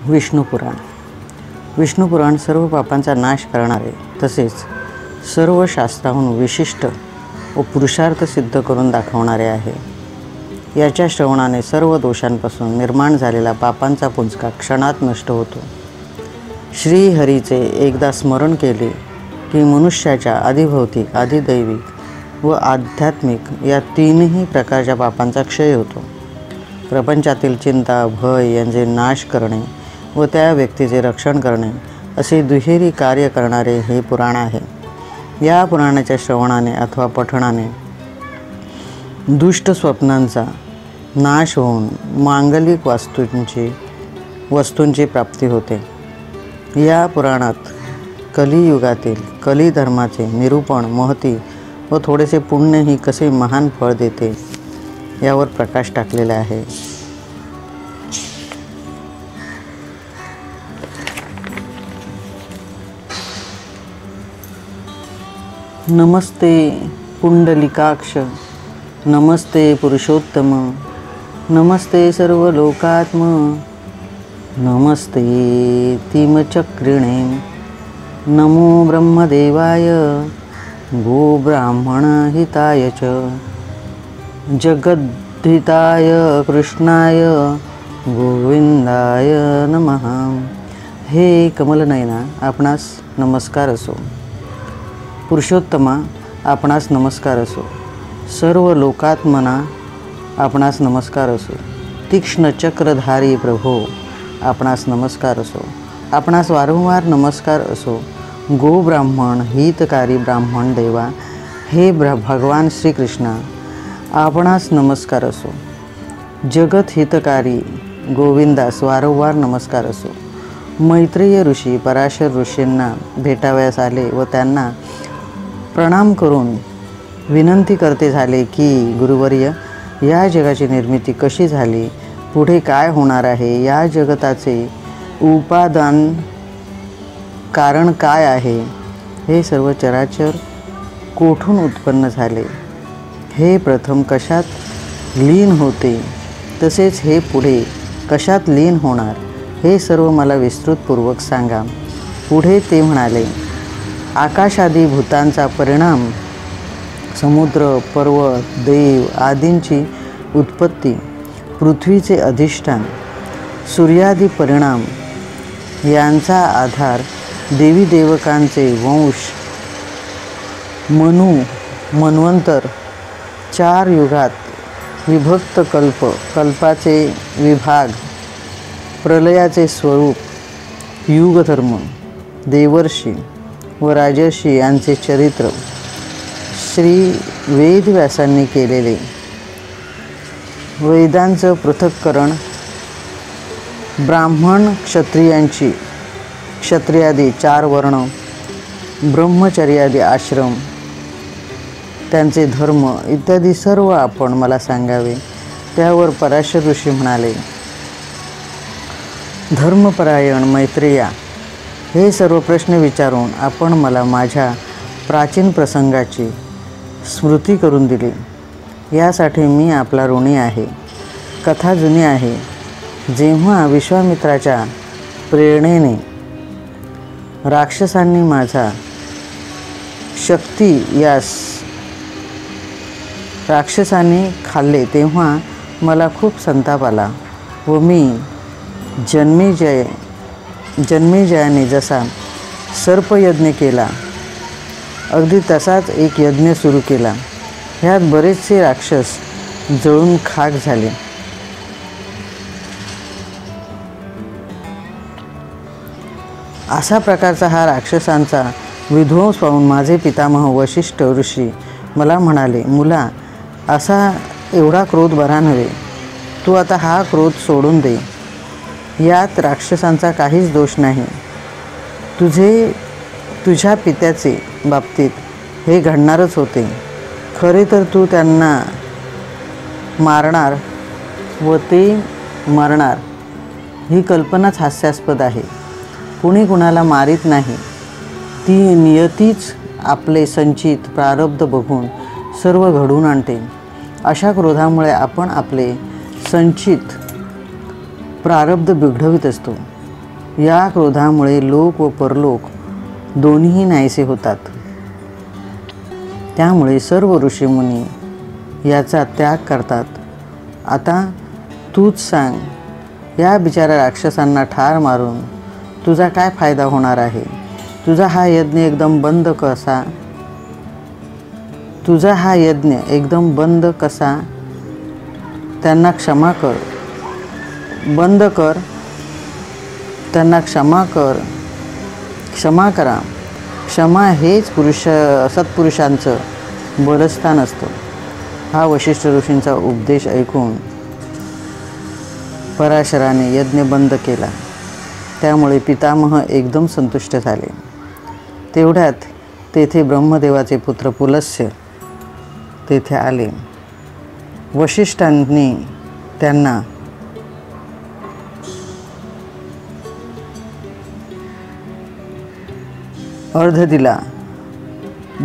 विष्णू पुराण. विष्णू पुराण सर्व पापांचा नाश करणारे तसेच सर्व शास्त्राहून विशिष्ट व पुरुषार्थ सिद्ध करून दाखवणारे आहे. याच्या श्रवणाने सर्व दोषांपासून निर्माण झालेला पापांचा पुंजका क्षणात नष्ट होतो. श्रीहरीचे एकदा स्मरण केले की मनुष्याच्या आदिभौतिक, आदिदैविक व आध्यात्मिक या तीनही प्रकारच्या पापांचा क्षय होतो. प्रपंचातील चिंता, भय यांचे नाश करणे व त्या व्यक्तीचे रक्षण करणे असे दुहेरी कार्य करणारे हे पुराण आहे. या पुराणाच्या श्रवणाने अथवा पठणाने दुष्ट स्वप्नांचा नाश होऊन मांगलिक वस्तूंची प्राप्ती होते. या पुराणात कलियुगातील कलिधर्माचे निरूपण, महती व थोडेसे पुण्यही कसे महान फळ देते यावर प्रकाश टाकलेला आहे. नमस्ते पुंडलिकाक्ष, नमस्ते पुरुषोत्तम, नमस्ते सर्व लोकात्म, नमस्ते तिमचक्रिणे, नमो ब्रह्मदेवाय गोब्राह्मण हिताय च, जगद्धिताय कृष्णाय गोविंदाय नमः. हे कमलनयना, आपणास नमस्कार असो. पुरुषोत्तमा, आपणास नमस्कार असो. सर्व लोकात्मना, आपणास नमस्कार असो. तीक्ष्ण चक्रधारी प्रभो, आपणास नमस्कार असो. आपणास वारंवार नमस्कार असो. गोब्राह्मण हितकारी ब्राह्मण देवा, हे भगवान श्रीकृष्णा, आपणास नमस्कार असो. जगत हितकारी गोविंदास वारंवार नमस्कार असो. मैत्रेय ऋषी पराशर ऋषींना भेटावयास आले व त्यांना प्रणाम करून विनंती करते झाले की गुरुवर्य, या जगाची निर्मिती कशी झाली, पुढे काय होणार आहे, या जगताचे उपादान कारण काय आहे, हे सर्व चराचर कोठून उत्पन्न झाले, हे प्रथम कशात लीन होते, तसेच हे पुढे कशात लीन होणार, हे सर्व मला विस्तृतपूर्वक सांगा. पुढे ते म्हणाले, आकाशादी भूतांचा परिणाम, समुद्र, पर्वत, देव आदींची उत्पत्ती, पृथ्वीचे अधिष्ठान, सूर्यादी परिणाम यांचा आधार, देवी देवकांचे वंश, मन्वंतर, 4 युगात विभक्त कल्प, कल्पाचे विभाग, प्रलयाचे स्वरूप, युगधर्म, देवर्षी व राजर्षी यांचे चरित्र, श्री वेदव्यासांनी केलेले वेदांचं पृथक्करण, ब्राह्मण क्षत्रियादी 4 वर्ण, ब्रह्मचर्यादी आश्रम, त्यांचे धर्म इत्यादी सर्व आपण मला सांगावे. त्यावर पराशर ऋषी म्हणाले, धर्मपरायण मैत्रेया, हे सर्व प्रश्न विचारून आपण मला माझ्या प्राचीन प्रसंगाची स्मृती करून दिली. यासाठी मी आपला ऋणी आहे. कथा जुनी आहे. जेव्हा विश्वामित्राच्या प्रेरणेने राक्षसांनी माझा शक्ती यास राक्षसांनी खाल्ले तेव्हा मला खूप संताप आला व मी जन्मेजयाने जसा सर्पयज्ञ केला अगदी तसाच एक यज्ञ सुरू केला. ह्यात बरेचसे राक्षस जळून खाक झाले. असा प्रकारचा हा राक्षसांचा विध्वंस पाहून माझे पितामह वशिष्ठ ऋषी मला म्हणाले, मुला, असा एवढा क्रोध बरा नव्हे. तू आता हा क्रोध सोडून दे. यात राक्षसांचा काहीच दोष नाही. तुझ्या पित्याचे बाबतीत हे घडणारच होते. खरे तर तू त्यांना मारणार व ते मरणार ही कल्पनाच हास्यास्पद आहे. कुणी कुणाला मारित नाही. ती नियतीच आपले संचित प्रारब्ध बघून सर्व घडवून आणते. अशा क्रोधामुळे आपण आपले संचित प्रारब्ध बिघडवित असतो. या क्रोधामुळे लोक व परलोक दोन्हीही नाहीसे होतात. त्यामुळे सर्व ऋषीमुनी याचा त्याग करतात. आता तूच सांग, या बिचाऱ्या राक्षसांना ठार मारून तुझा काय फायदा होणार आहे? तुझा हा यज्ञ एकदम बंद कसा? त्यांना क्षमा कर, बंद कर, त्यांना क्षमा करा. क्षमा हेच सत्पुरुषांचं बलस्थान असतं. हा वशिष्ठ ऋषींचा उपदेश ऐकून पराशराने यज्ञ बंद केला. त्यामुळे पितामह एकदम संतुष्ट झाले. तेवढ्यात तेथे ब्रह्मदेवाचे पुत्र पुलस्त्य तेथे आले. वशिष्ठांनी त्यांना अर्ध दिला.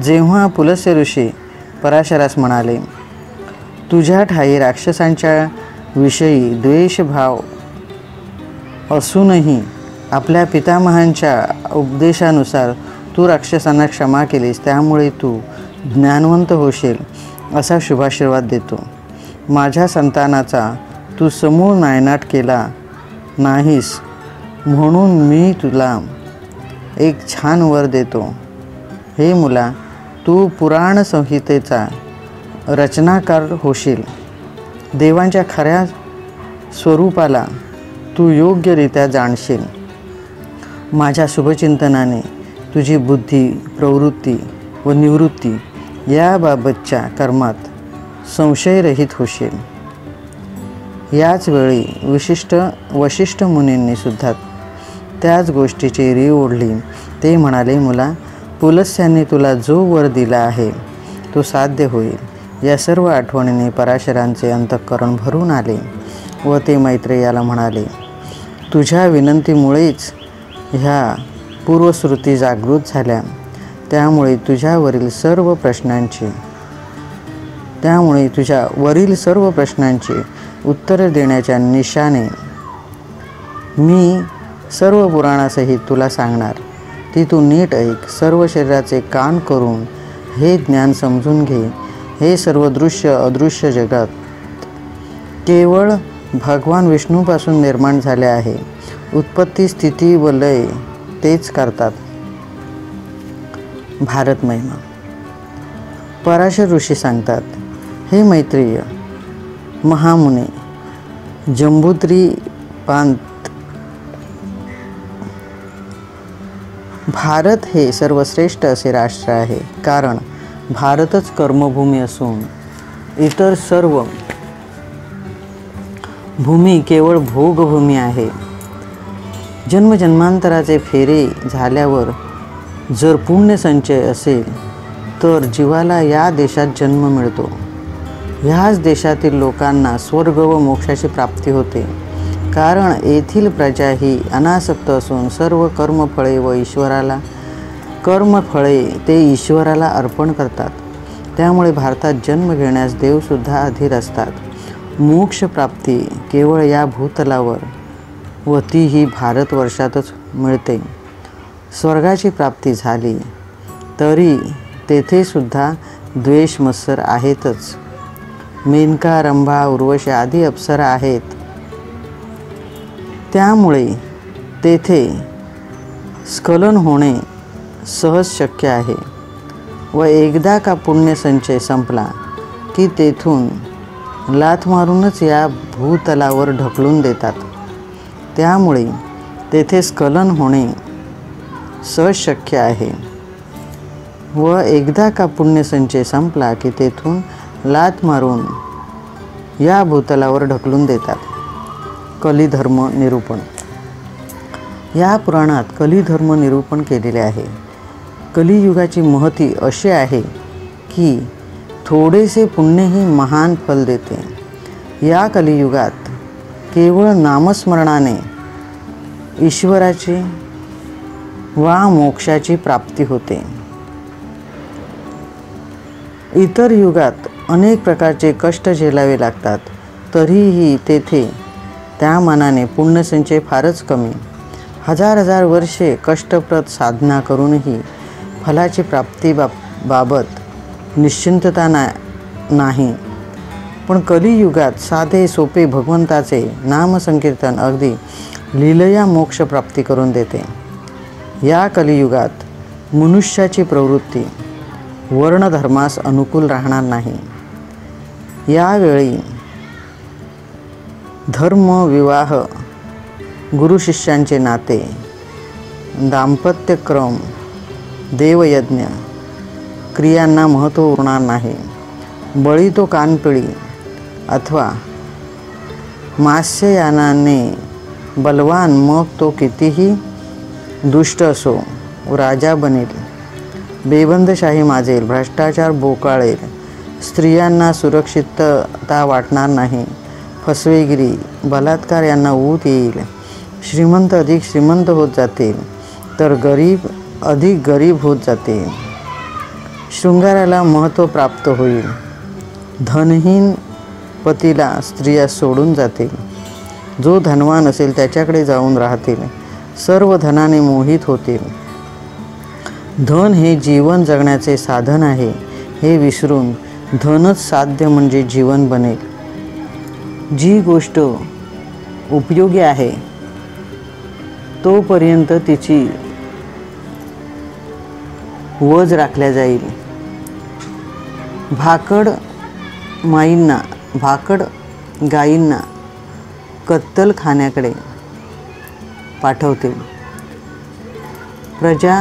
जेव्हा पुलस्त्य ऋषी पराशरास म्हणाले, तुझ्या ठाई राक्षसांच्या विषयी द्वेषभाव असूनही आपल्या पितामहांच्या उपदेशानुसार तू राक्षसांना क्षमा केलीस, त्यामुळे तू ज्ञानवंत होशील असा शुभाशीर्वाद देतो. माझ्या संतानाचा तू समूळ नायनाट केला नाहीस, म्हणून मी तुला एक छान वर देतो. हे मुला, तू पुराण संहितेचा रचनाकार होशील. देवांच्या खऱ्या स्वरूपाला तू योग्यरित्या जाणशील. माझ्या शुभचिंतनाने तुझी बुद्धी, प्रवृत्ती व निवृत्ती याबाबतच्या कर्मात संशयरहित होशील. याच वेळी वशिष्ठ मुनींनी सुद्धा त्याच गोष्टीची रीव ओढली. ते म्हणाले, मुला, पुलस्त्यांनी तुला जो वर दिला आहे तो साध्य होईल. या सर्व आठवणीने पराशरांचे अंतःकरण भरून आले व ते मैत्रेयाला म्हणाले, तुझ्या विनंतीमुळेच ह्या पूर्वश्रुती जागृत झाल्या. त्यामुळे तुझ्या वरील सर्व प्रश्नांची उत्तरे देण्याच्या निशाने मी सर्व पुराणासहित तुला सांगणार. ती तू नीट ऐक. सर्व शरीराचे कान करून हे ज्ञान समजून घे. हे सर्व दृश्य अदृश्य जगात केवळ भगवान विष्णूपासून निर्माण झाले आहे. उत्पत्ती, स्थिती व लय तेच करतात. भारत महिमा. पराशर ऋषी सांगतात, हे मैत्रेय महामुने, जंबूद्वीपांत भारत हे सर्वश्रेष्ठ असे राष्ट्र आहे. कारण भारतच कर्मभूमी असून इतर सर्व भूमी केवळ भोगभूमी आहे. जन्मजन्मांतराचे फेरे झाल्यावर जर पुण्यसंचय असेल तर जीवाला या देशात जन्म मिळतो. ह्याच देशातील लोकांना स्वर्ग व मोक्षाची प्राप्ती होते. कारण येथील प्रजा ही अनासक्त असून सर्व कर्मफळे ते ईश्वराला अर्पण करतात. त्यामुळे भारतात जन्म घेण्यास देवसुद्धा अधीर असतात. मोक्षप्राप्ती केवळ या भूतलावर व तीही भारतवर्षातच मिळते. स्वर्गाची प्राप्ती झाली तरी तेथे सुद्धा द्वेष मत्सर आहेतच. मेनका, रंभा, उर्वशी आदी अप्सरा आहेत. त्यामुळे तेथे स्खलन होणे सहज शक्य आहे व एकदा का पुण्यसंचय संपला की तेथून लाथ मारूनच या भूतलावर ढकलून देतात. त्यामुळे तेथे स्खलन होणे सहज शक्य आहे व एकदा का पुण्यसंचय संपला की तेथून लाथ मारून या भूतलावर ढकलून देतात. कलिधर्म निरूपण. या पुराणात कलिधर्म निरूपण केलेले आहे. कलियुगाची महती अशी आहे की थोडेसे पुण्यही महान फल देते. या कलियुगात केवळ नामस्मरणाने ईश्वराची वा मोक्षाची प्राप्ती होते. इतर युगात अनेक प्रकारचे कष्ट झेलावे लागतात. तरीही तेथे त्या मानाने पुण्यसंचय फारच कमी. हजार हजार वर्षे कष्टप्रद साधना करूनही फलाची बाबत निश्चिंतता नाही. पण कलियुगात साधे सोपे भगवंताचे नामसंकीर्तन अगदी लीलया मोक्ष प्राप्ती करून देते. या कलियुगात मनुष्याची प्रवृत्ती वर्णधर्मास अनुकूल राहणार नाही. यावेळी धर्म, विवाह, गुरुशिष्यांचे नाते, दाम्पत्यक्रम, देवयज्ञ क्रियांना महत्त्व उरणार नाही. बळी तो कानपिळी अथवा मात्स्ययानाने बलवान, मग तो कितीही दुष्ट असो, राजा बनेल, बेबंदशाही माजेल, भ्रष्टाचार बोकाळेल, स्त्रियांना सुरक्षितता वाटणार नाही, फसवेगिरी, बलात्कार यांना ऊत येईल, श्रीमंत अधिक श्रीमंत होत जातील, तर गरीब अधिक गरीब होत जातील, शृंगाराला महत्त्व प्राप्त होईल, धनहीन पतीला स्त्रिया सोडून जातील, जो धनवान असेल त्याच्याकडे जाऊन राहतील, सर्व धनाने मोहित होतील. धन हे जीवन जगण्याचे साधन आहे हे विसरून धनच साध्य म्हणजे जीवन बनेल. जी गोष्ट उपयोगी आहे तोपर्यंत तिची वज राखल्या जाईल. भाकड गायींना कत्तलखान्याकडे पाठवतील, प्रजा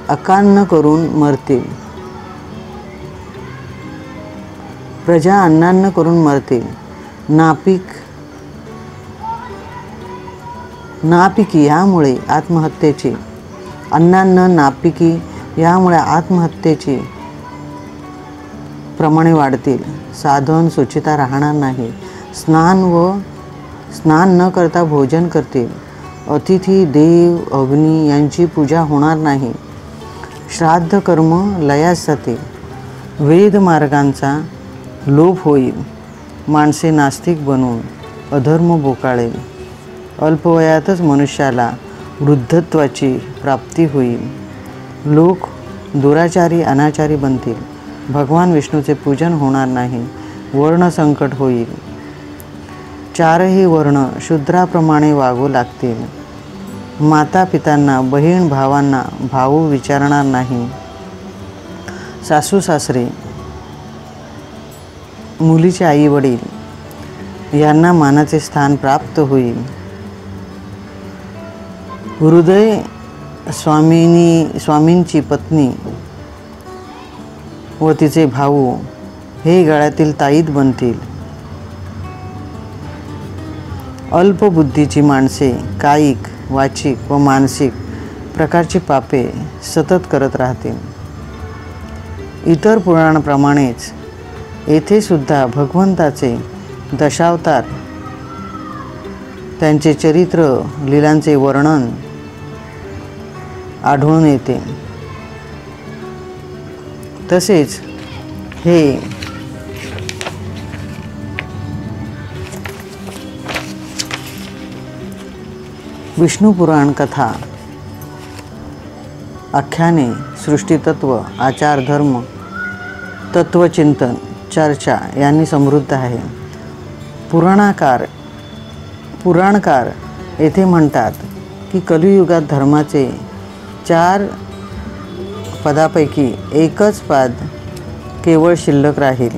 अकान्न करून मरतील, प्रजा अन्नान्न करून मरतील. नापिकी यामुळे आत्महत्येची, अन्नान्न नापिकी यामुळे आत्महत्येची प्रमाणे वाढतील. साधन सुचिता राहणार नाही. स्नान न करता भोजन करतील. अतिथी, देव, अग्नी यांची पूजा होणार नाही. श्राद्ध कर्म लयास जातील. वेद मार्गांचा लोप होईल. माणसे नास्तिक बनून अधर्म बोकाळेल. अल्पवयातच मनुष्याला वृद्धत्वाची प्राप्ती होईल. लोक दुराचारी, अनाचारी बनतील. भगवान विष्णूचे पूजन होणार नाही. वर्णसंकट होईल. चारही वर्ण शूद्राप्रमाणे वागू लागतील. माता पितांना, बहीण भावांना भाऊ विचारणार नाही. सासू सासरे, मुलीचे आई वडील यांना मानाचे स्थान प्राप्त होईल. हृदय स्वामींची पत्नी व तिचे भाऊ हे गळ्यातील ताईत बनतील. अल्पबुद्धीची माणसे कायिक, वाचिक व मानसिक प्रकारची पापे सतत करत राहतील. इतर पुराणाप्रमाणेच येथे सुद्धा भगवंताचे दशावतार, त्यांचे चरित्र, लीलांचे वर्णन आढळून येते. तसेच हे विष्णू पुराण कथा, आख्याने, सृष्टीतत्व, आचार, धर्म, तत्वचिंतन, चर्चा यांनी समृद्ध आहे. पुराणकार येथे म्हणतात की कलियुगात धर्माचे 4 पदापैकी एकच पद केवळ शिल्लक राहील.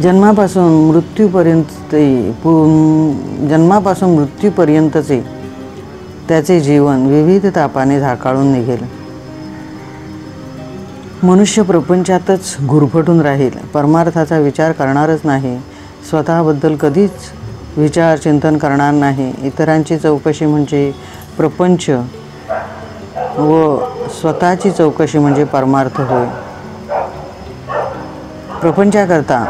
जन्मापासून मृत्यूपर्यंतचे त्याचे जीवन विविध तापाने झाकाळून निघेल. मनुष्य प्रपंचातच गुरफटून राहील. परमार्थाचा विचार करणारच नाही. स्वतःबद्दल कधीच विचार चिंतन करणार नाही. इतरांची चौकशी म्हणजे प्रपंच व स्वतःची चौकशी म्हणजे परमार्थ होय. प्रपंचाकरता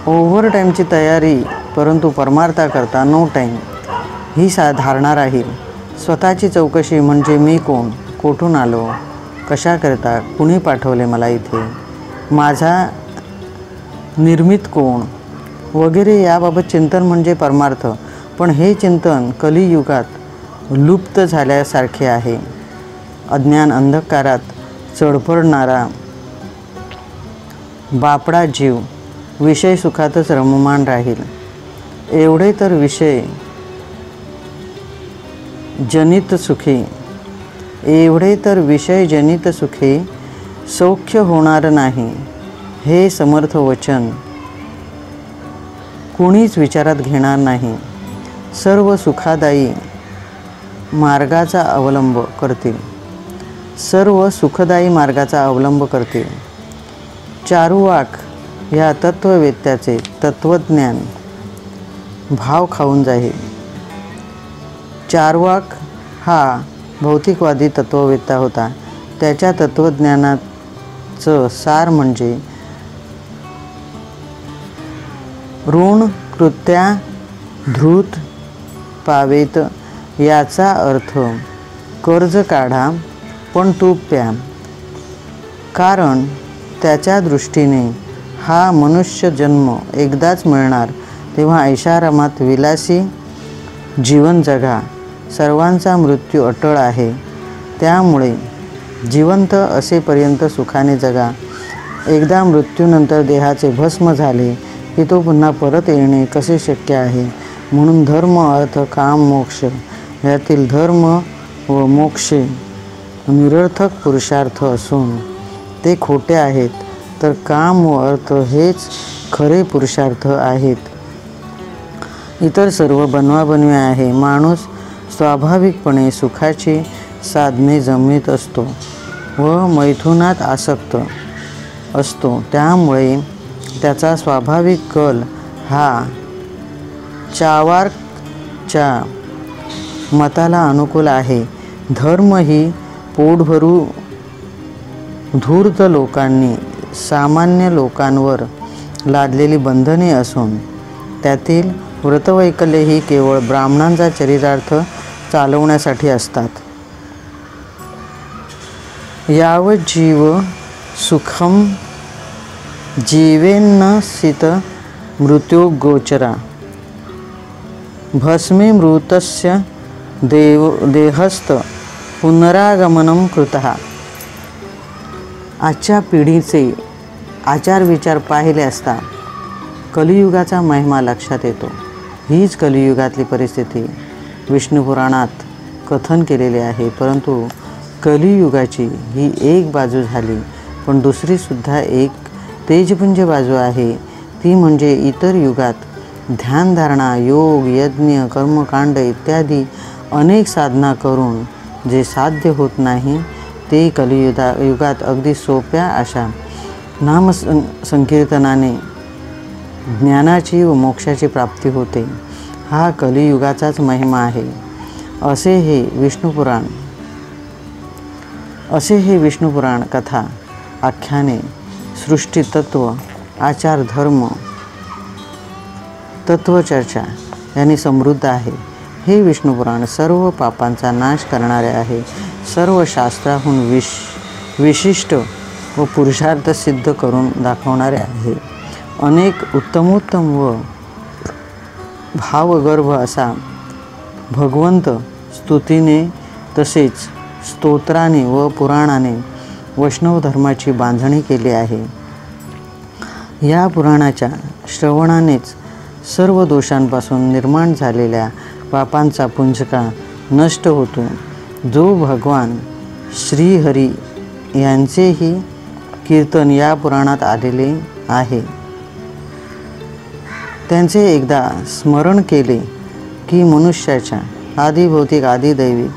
ओव्हरटाईमची तयारी, परंतु परमार्थाकरता नो टाईम ही धारणा राहील. स्वतःची चौकशी म्हणजे मी कोण, कोठून आलो, कशाकरता, कुणी पाठवले मला इथे, माझा निर्मित कोण वगैरे याबाबत चिंतन म्हणजे परमार्थ. पण हे चिंतन कलियुगात लुप्त झाल्यासारखे आहे. अज्ञान अंधकारात चढपडणारा बापडा जीव विषय सुखातच रममाण राहील. एवढे तर विषय जनित सुखे सौख्य होणार नाही, हे समर्थ वचन कुणीच विचारात घेणार नाही. सर्व सुखदायी मार्गाचा अवलंब करतील. चारुवाक या तत्ववेत्याचे तत्वज्ञान भाव खाऊन जाईल. चारुवाक हा भौतिकवादी तत्ववेत्ता होता. त्याच्या तत्वज्ञानाचं सार म्हणजे ऋण कृत्या धृत पावेत, याचा अर्थ कर्ज काढा पण तूप प्या. कारण त्याच्या दृष्टीने हा मनुष्य जन्म एकदाच मिळणार, तेव्हा ऐशारामात विलासी जीवन जगा. सर्वांचा मृत्यू अटळ आहे, त्यामुळे जिवंत असेपर्यंत सुखाने जगा. एकदा मृत्यूनंतर देहाचे भस्म झाले की तो पुन्हा परत येणे कसे शक्य आहे. म्हणून धर्म अर्थ काम मोक्ष यातील धर्म व मोक्षे निरर्थक पुरुषार्थ असून ते खोटे आहेत, तर काम व अर्थ हेच खरे पुरुषार्थ आहेत. इतर सर्व बनवाबनवी आहे. माणूस स्वाभाविकपणे सुखाची साधने जमवीत असतो व मैथुनात आसक्त असतो. त्यामुळे त्याचा स्वाभाविक कल हा चार्वाकच्या मताला अनुकूल आहे. धर्म ही पोटभरू धूर्त लोकांनी सामान्य लोकांवर लादलेली बंधने असून त्यातील व्रतवैकल्ये ही केवळ ब्राह्मणांचा चरितार्थ चालवण्यासाठी असतात. यावज्जीव सुखम जीवेन्नसित मृत्युगोचरा भस्मे मृतस्य देहस्थ पुनरागमनं कृतः. आजच्या पिढीचे आचारविचार पाहिले असता कलियुगाचा महिमा लक्षात येतो. हीच कलियुगातली परिस्थिती विष्णुपुराणात कथन केलेले आहे. परंतु कलियुगाची ही एक बाजू झाली, पण दुसरीसुद्धा एक तेजपुंज बाजू आहे. ती म्हणजे इतर युगात ध्यानधारणा, योग, यज्ञ, कर्मकांड इत्यादी अनेक साधना करून जे साध्य होत नाही, ते कलियुगात अगदी सोप्या अशा नामसंकीर्तनाने ज्ञानाची व मोक्षाची प्राप्ती होते. हा कलियुगाचाच महिमा आहे. असे हे विष्णुपुराण कथा, आख्याने, सृष्टीतत्व, आचार, धर्म, तत्वचर्चा यांनी समृद्ध आहे. हे विष्णुपुराण सर्व पापांचा नाश करणारे आहे. सर्व शास्त्राहून विशिष्ट व पुरुषार्थ सिद्ध करून दाखवणारे आहे. अनेक उत्तमोत्तम व भावगर्भ असा भगवंत स्तुतीने तसेच स्तोत्राने व पुराणाने वैष्णव धर्माची बांधणी केली आहे. या पुराणाच्या श्रवणानेच सर्व दोषांपासून निर्माण झालेल्या पापांचा पुंजका नष्ट होतो. जो भगवान श्रीहरी यांचेही कीर्तन या पुराणात आलेले आहे, त्यांचे एकदा स्मरण केले की मनुष्याच्या आदिभौतिक, आदिदैविक,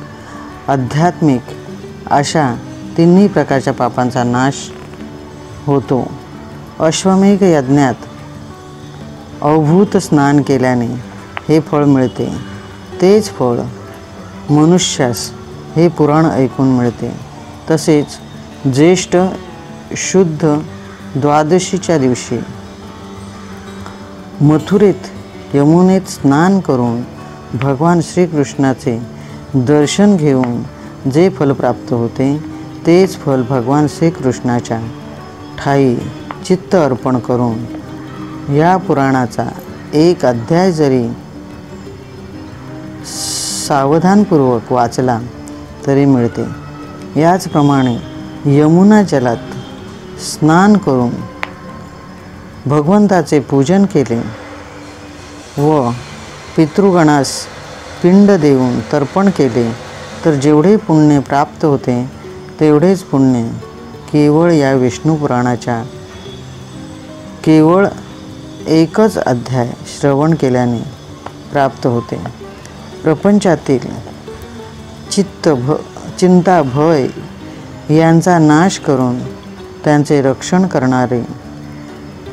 आध्यात्मिक अशा तिन्ही प्रकारच्या पापांचा नाश होतो. अश्वमेध यज्ञात अवभूत स्नान केल्याने हे फळ मिळते. तेच फळ मनुष्यास हे पुराण ऐकून मिळते. तसेच ज्येष्ठ शुद्ध द्वादशीच्या दिवशी मथुरेत यमुनेत स्नान करून भगवान श्रीकृष्णाचे दर्शन घेऊन जे फल प्राप्त होते, तेच फल भगवान श्रीकृष्णाच्या ठाई चित्त अर्पण करून या पुराणाचा एक अध्याय जरी सावधानपूर्वक वाचला तरी मिळते. याचप्रमाणे यमुना जलात स्नान करून भगवंताचे पूजन केले व पितृगणास पिंड देऊन तर्पण केले तर जेवढे पुण्य प्राप्त होते तेवढेच पुण्य केवळ या विष्णू पुराणाच्या केवळ एकच अध्याय श्रवण केल्याने प्राप्त होते. प्रपंचातील चिंता भय यांचा नाश करून त्यांचे रक्षण करणारे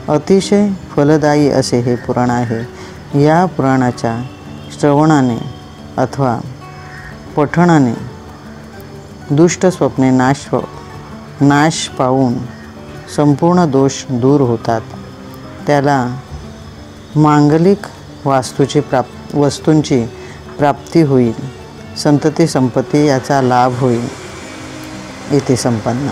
अतिशय फलदायी असे हे पुराण आहे. या पुराणाच्या श्रवणाने अथवा पठणाने दुष्ट स्वप्ने नाश पावून संपूर्ण दोष दूर होतात. त्याला मांगलिक वस्तूंची प्राप्ती होईल. संतती संपत्ती याचा लाभ होईल. इथे संपन्न.